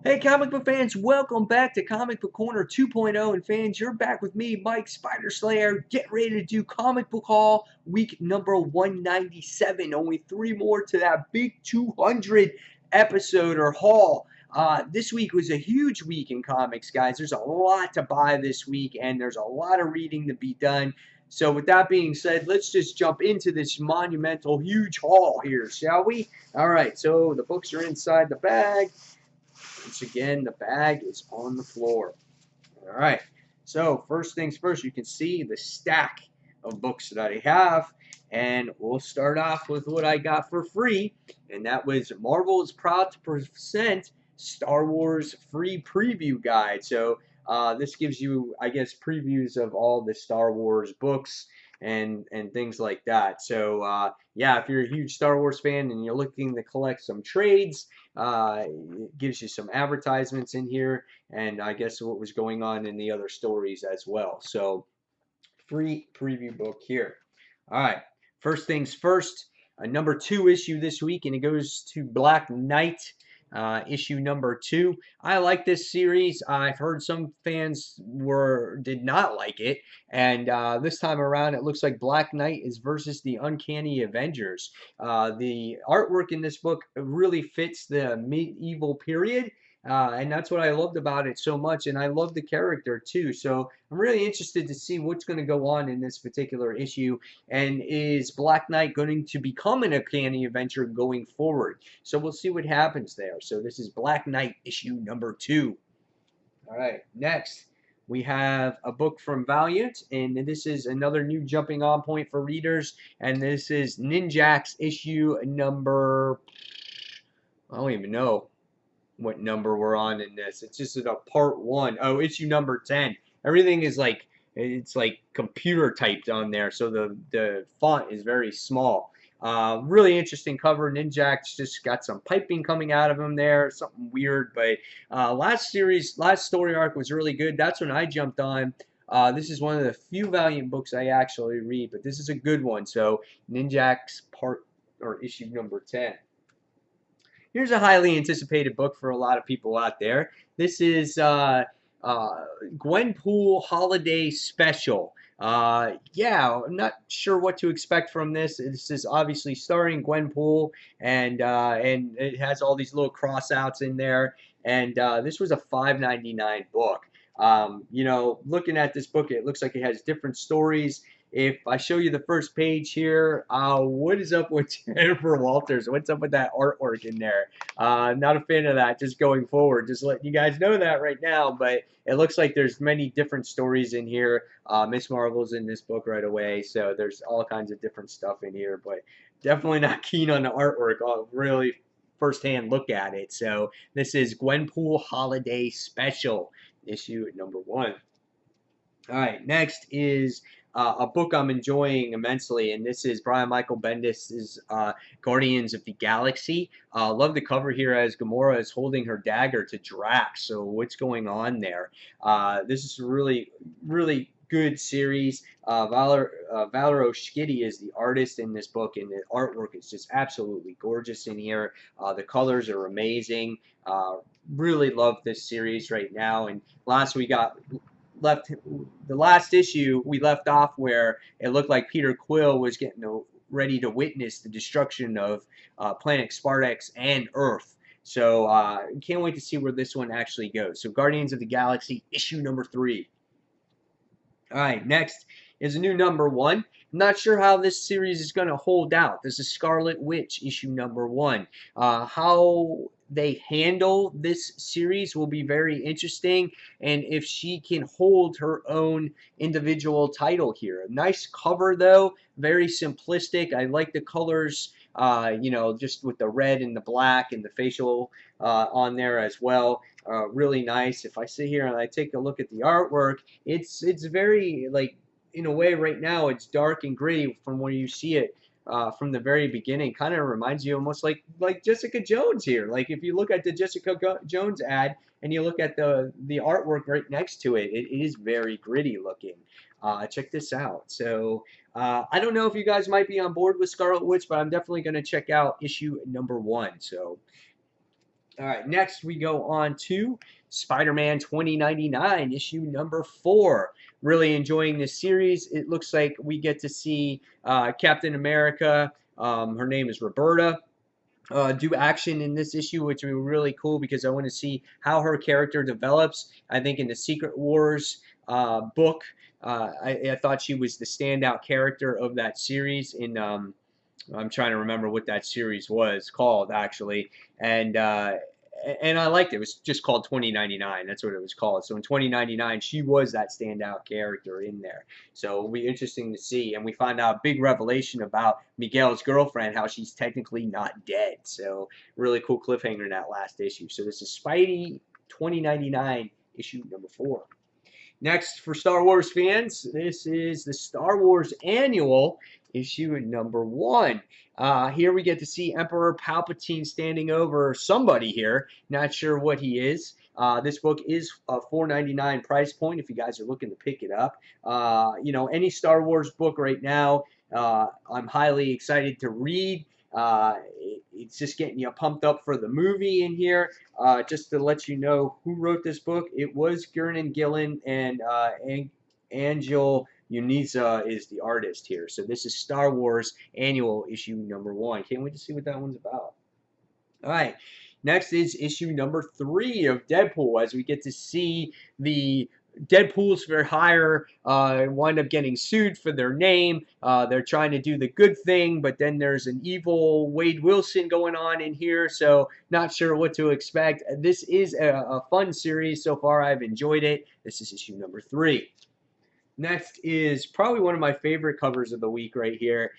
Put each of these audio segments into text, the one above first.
Hey, comic book fans, welcome back to Comic Book Corner 2.0. And fans, you're back with me, Mike Spider Slayer. Get ready to do Comic Book Haul week number 197. Only three more to that big 200 episode or haul. This week was a huge week in comics, guys. There's a lot to buy this week, and there's a lot of reading to be done. So, with that being said, let's just jump into this monumental, huge haul here, shall we? All right, so the books are inside the bag. Once again, the bag is on the floor. All right. So first things first, you can see the stack of books that I have. And we'll start off with what I got for free. And that was Marvel is proud to present Star Wars free preview guide. So this gives you, I guess, previews of all the Star Wars books and things like that. So yeah, if you're a huge Star Wars fan and you're looking to collect some trades, it gives you some advertisements in here, and I guess what was going on in the other stories as well. So free preview book here. All right, first things first, a number 2 issue this week, and it goes to Black Knight. Issue number 2. I like this series. I've heard some fans did not like it, and this time around, it looks like Black Knight is versus the Uncanny Avengers. The artwork in this book really fits the medieval period. And that's what I loved about it so much, and I love the character too. So I'm really interested to see what's going to go on in this particular issue, and is Black Knight going to become an Uncanny Avenger going forward? So we'll see what happens there. So this is Black Knight issue number 2. All right, next we have a book from Valiant, and this is another new jumping on point for readers, and this is Ninjax issue number, I don't even know what number we're on in this. It's just a part 1. Oh, issue number 10. Everything is like, it's like computer typed on there, so the font is very small. Really interesting cover. Ninjax just got some piping coming out of him there, something weird. But last story arc was really good. That's when I jumped on. This is one of the few Valiant books I actually read, but this is a good one. So Ninjax issue number 10. Here's a highly anticipated book for a lot of people out there. This is Gwenpool Holiday Special. Yeah, I'm not sure what to expect from this. This is obviously starring Gwenpool, and it has all these little crossouts in there. And this was a $5.99 book. You know, looking at this book, it looks like it has different stories. If I show you the first page here, what is up with Jennifer Walters? What's up with that artwork in there? Not a fan of that, just going forward. Just letting you guys know that right now, but it looks like there's many different stories in here. Miss Marvel's in this book right away, so there's all kinds of different stuff in here, but definitely not keen on the artwork. I'll really first-hand look at it. So this is Gwenpool Holiday Special, issue number 1. All right, next is a book I'm enjoying immensely, and this is Brian Michael Bendis' Guardians of the Galaxy. Love the cover here as Gamora is holding her dagger to Drax. So what's going on there? This is a really, really good series. Valerio Schiti is the artist in this book, and the artwork is just absolutely gorgeous in here. The colors are amazing. Really love this series right now. And the last issue we left off where it looked like Peter Quill was getting ready to witness the destruction of planet Spartax and Earth. So can't wait to see where this one actually goes. So Guardians of the Galaxy issue number 3. All right, next is a new number 1. I'm not sure how this series is going to hold out. This is Scarlet Witch issue number 1. How they handle this series will be very interesting, and if she can hold her own individual title here. A nice cover though, very simplistic. I like the colors, you know, just with the red and the black and the facial on there as well. Really nice. If I sit here and I take a look at the artwork, it's very, like, in a way right now it's dark and gritty from where you see it from the very beginning. Kind of reminds you almost like Jessica Jones here. Like if you look at the Jessica Jones ad and you look at the artwork right next to it, it is very gritty looking. Check this out. So I don't know if you guys might be on board with Scarlet Witch, but I'm definitely going to check out issue number 1. So All right, next we go on to Spider-Man 2099, issue number 4. Really enjoying this series. It looks like we get to see Captain America. Her name is Roberta. Do action in this issue, which would be really cool because I want to see how her character develops. I think in the Secret Wars book, I thought she was the standout character of that series. I'm trying to remember what that series was called actually, and and I liked it. It was just called 2099. That's what it was called. So in 2099, she was that standout character in there. So it'll be interesting to see. And we find out a big revelation about Miguel's girlfriend, how she's technically not dead. So really cool cliffhanger in that last issue. So this is Spidey 2099, issue number 4. Next, for Star Wars fans, this is the Star Wars Annual, issue number 1. Here we get to see Emperor Palpatine standing over somebody here. Not sure what he is. This book is a $4.99 price point if you guys are looking to pick it up. You know, any Star Wars book right now, I'm highly excited to read. It's just getting you pumped up for the movie in here. Just to let you know who wrote this book, it was Gurnan Gillen and Angel Uniza is the artist here. So this is Star Wars Annual issue number 1. Can't wait to see what that one's about. All right. Next is issue number 3 of Deadpool, as we get to see the Deadpools for hire wind up getting sued for their name. They're trying to do the good thing, but then there's an evil Wade Wilson going on in here, so not sure what to expect. This is a fun series so far. I've enjoyed it. This is issue number 3. Next is probably one of my favorite covers of the week right here.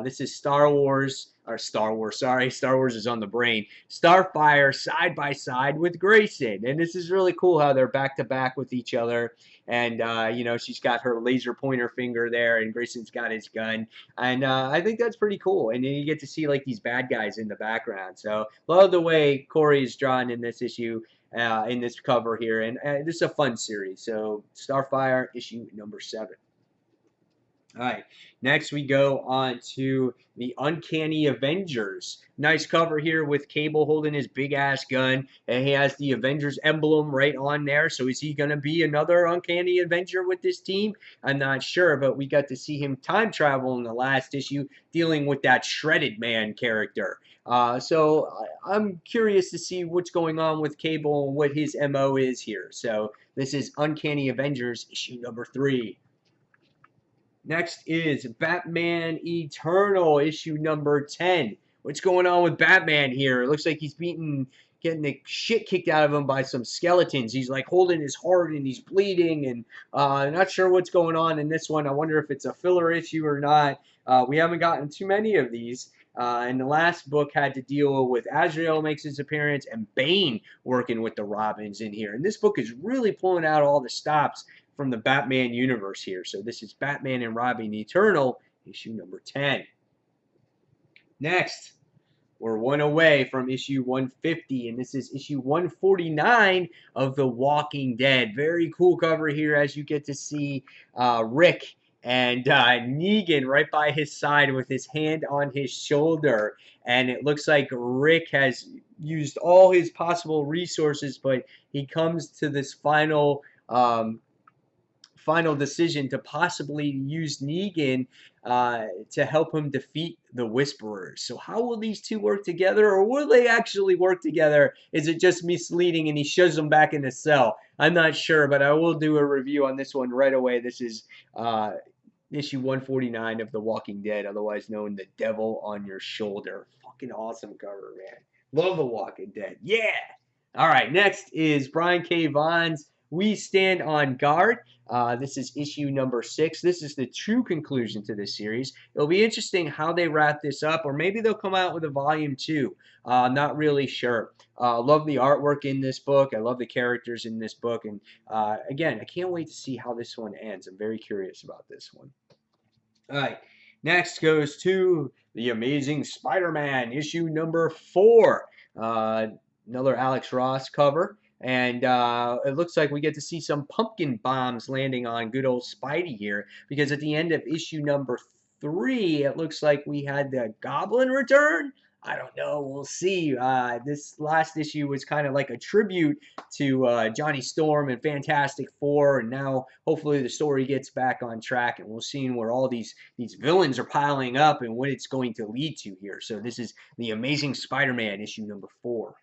This is Star Wars is on the brain. Starfire side by side with Grayson. And this is really cool how they're back to back with each other. And, you know, she's got her laser pointer finger there and Grayson's got his gun. And I think that's pretty cool. And then you get to see like these bad guys in the background. So love the way Corey is drawn in this issue. In this cover here, and this is a fun series. So Starfire issue number 7. All right, next we go on to the Uncanny Avengers. Nice cover here with Cable holding his big ass gun, and he has the Avengers emblem right on there. So is he going to be another Uncanny Avenger with this team? I'm not sure, but we got to see him time travel in the last issue, dealing with that Shredded Man character. So I'm curious to see what's going on with Cable and what his MO is here. So this is Uncanny Avengers issue number 3. Next is Batman Eternal, issue number 10. What's going on with Batman here? It looks like he's getting the shit kicked out of him by some skeletons. He's like holding his heart and he's bleeding, and not sure what's going on in this one. I wonder if it's a filler issue or not. We haven't gotten too many of these. And the last book had to deal with Azrael makes his appearance and Bane working with the Robins in here. And this book is really pulling out all the stops from the Batman universe here. So this is Batman and Robin Eternal, issue number 10. Next, we're one away from issue 150, and this is issue 149 of The Walking Dead. Very cool cover here as you get to see Rick and Negan right by his side with his hand on his shoulder. And it looks like Rick has used all his possible resources, but he comes to this final decision to possibly use Negan to help him defeat the Whisperers. So how will these two work together, or will they actually work together? Is it just misleading and he shoves them back in the cell? I'm not sure, but I will do a review on this one right away. This is issue 149 of The Walking Dead, otherwise known The Devil on Your Shoulder. Fucking awesome cover, man. Love The Walking Dead. Yeah! All right, next is Brian K. Vaughan's We Stand on Guard. This is issue number 6. This is the true conclusion to this series. It'll be interesting how they wrap this up, or maybe they'll come out with a volume 2. Not really sure. Love the artwork in this book. I love the characters in this book. And again, I can't wait to see how this one ends. I'm very curious about this one. All right. Next goes to The Amazing Spider-Man, issue number 4. Another Alex Ross cover. And it looks like we get to see some pumpkin bombs landing on good old Spidey here. Because at the end of issue number 3, it looks like we had the Goblin return. I don't know. We'll see. This last issue was kind of like a tribute to Johnny Storm and Fantastic Four, and now hopefully the story gets back on track, and we'll see where all these villains are piling up and what it's going to lead to here. So this is the Amazing Spider-Man issue number 4.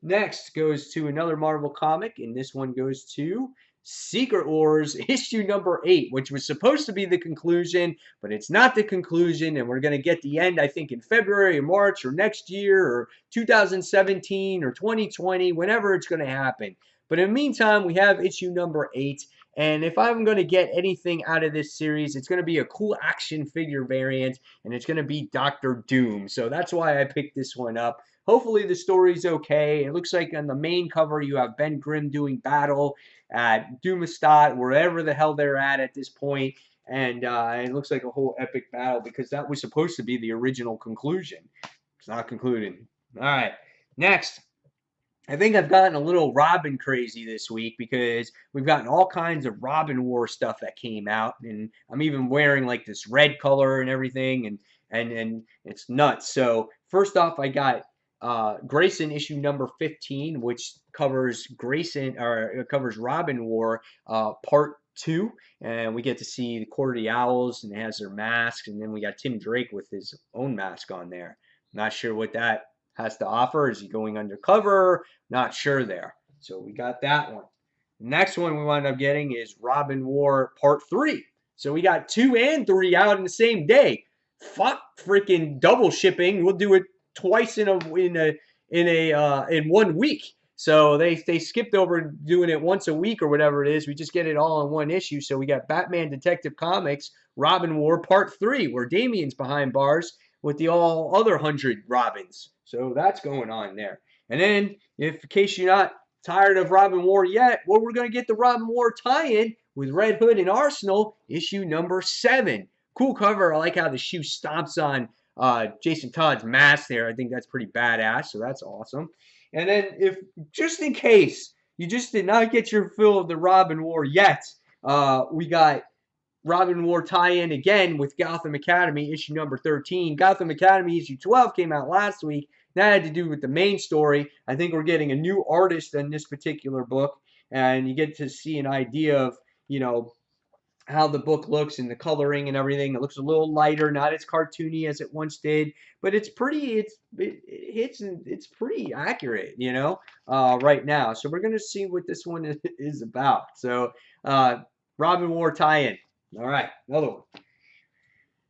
Next goes to another Marvel comic, and this one goes to Secret Wars issue number 8, which was supposed to be the conclusion, but it's not the conclusion, and we're going to get the end, I think, in February or March or next year or 2017 or 2020, whenever it's going to happen. But in the meantime, we have issue number 8, and if I'm going to get anything out of this series, it's going to be a cool action figure variant, and it's going to be Doctor Doom. So that's why I picked this one up. Hopefully the story's okay. It looks like on the main cover you have Ben Grimm doing battle at Dumastat, wherever the hell they're at this point. And it looks like a whole epic battle because that was supposed to be the original conclusion. It's not concluding. All right, next. I think I've gotten a little Robin crazy this week because we've gotten all kinds of Robin War stuff that came out, and I'm even wearing like this red color and everything, and it's nuts. So first off, I got Grayson issue number 15, which covers covers Robin War part 2, and we get to see the Court of the Owls and it has their masks, and then we got Tim Drake with his own mask on there. Not sure what that has to offer. Is he going undercover? Not sure there. So we got that one. The next one we wound up getting is Robin War Part 3. So we got 2 and 3 out in the same day. Fuck freaking double shipping. We'll do it twice in 1 week. So they skipped over doing it once a week or whatever it is. We just get it all in one issue. So we got Batman Detective Comics Robin War Part 3, where Damian's behind bars with the all other 100 Robins. So that's going on there. And then, in case you're not tired of Robin War yet, well, we're going to get the Robin War tie-in with Red Hood and Arsenal, issue number 7. Cool cover. I like how the shoe stomps on Jason Todd's mask there. I think that's pretty badass, so that's awesome. And then, if just in case you just did not get your fill of the Robin War yet, we got Robin War tie-in again with Gotham Academy, issue number 13. Gotham Academy issue 12 came out last week. That had to do with the main story. I think we're getting a new artist in this particular book, and you get to see an idea of, you know, how the book looks and the coloring and everything. It looks a little lighter, not as cartoony as it once did, but it's pretty, it's pretty accurate, you know, right now. So we're going to see what this one is about. So Robin War tie-in. All right, another one.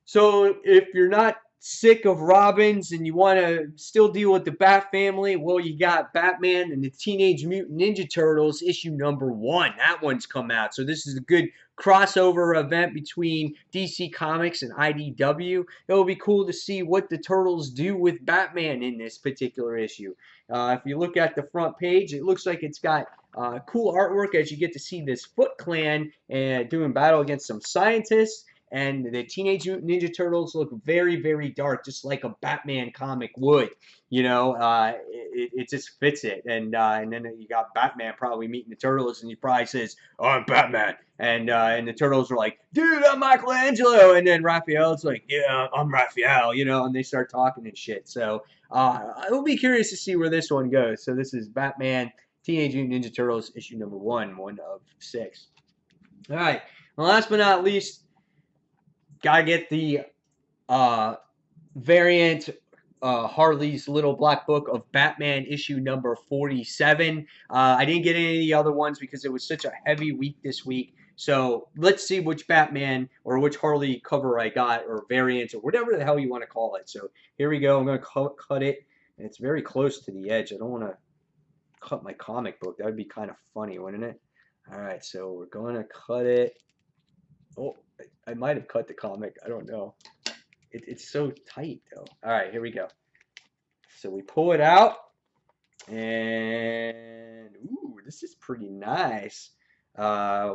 So if you're not sick of Robins and you want to still deal with the Bat family, well, you got Batman and the Teenage Mutant Ninja Turtles issue number 1. That one's come out. So this is a good crossover event between DC Comics and IDW. It'll be cool to see what the Turtles do with Batman in this particular issue. If you look at the front page, it looks like it's got cool artwork as you get to see this Foot Clan doing battle against some scientists. And the Teenage Mutant Ninja Turtles look very, very dark, just like a Batman comic would. You know, it just fits it. And then you got Batman probably meeting the Turtles, and he probably says, "Oh, I'm Batman." And the Turtles are like, "Dude, I'm Michelangelo." And then Raphael's like, "Yeah, I'm Raphael." You know, and they start talking and shit. So I will be curious to see where this one goes. So this is Batman Teenage Mutant Ninja Turtles issue number 1, 1 of 6. All right. Well, last but not least, gotta get the variant Harley's Little Black Book of Batman issue number 47. I didn't get any of the other ones because it was such a heavy week this week. So let's see which Batman or which Harley cover I got, or variant, or whatever the hell you want to call it. So here we go. I'm going to cut it. And it's very close to the edge. I don't want to cut my comic book. That would be kind of funny, wouldn't it? All right, so we're going to cut it. Oh, I might have cut the comic. I don't know. It's so tight, though. All right, here we go. So we pull it out, and ooh, this is pretty nice.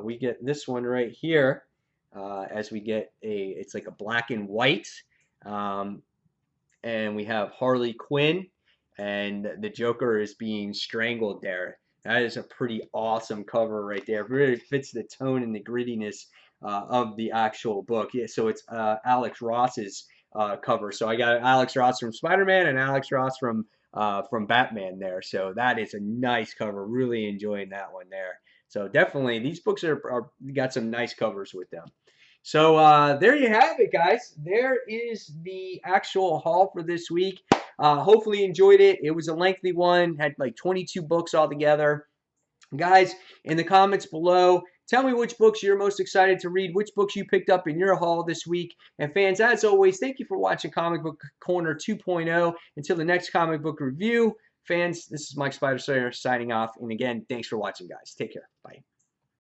We get this one right here, as we get it's like a black and white, and we have Harley Quinn, and the Joker is being strangled there. That is a pretty awesome cover right there. It really fits the tone and the grittiness of the actual book. Yeah, so it's Alex Ross's cover. So I got Alex Ross from Spider-Man and Alex Ross from Batman there. So that is a nice cover. Really enjoying that one there. So definitely these books are got some nice covers with them. So there you have it, guys. There is the actual haul for this week. Hopefully you enjoyed it. It was a lengthy one. Had like 22 books altogether. Guys, in the comments below, tell me which books you're most excited to read, which books you picked up in your haul this week. And fans, as always, thank you for watching Comic Book Corner 2.0. Until the next comic book review, fans, this is Mike Spider Slayer signing off. And again, thanks for watching, guys. Take care. Bye.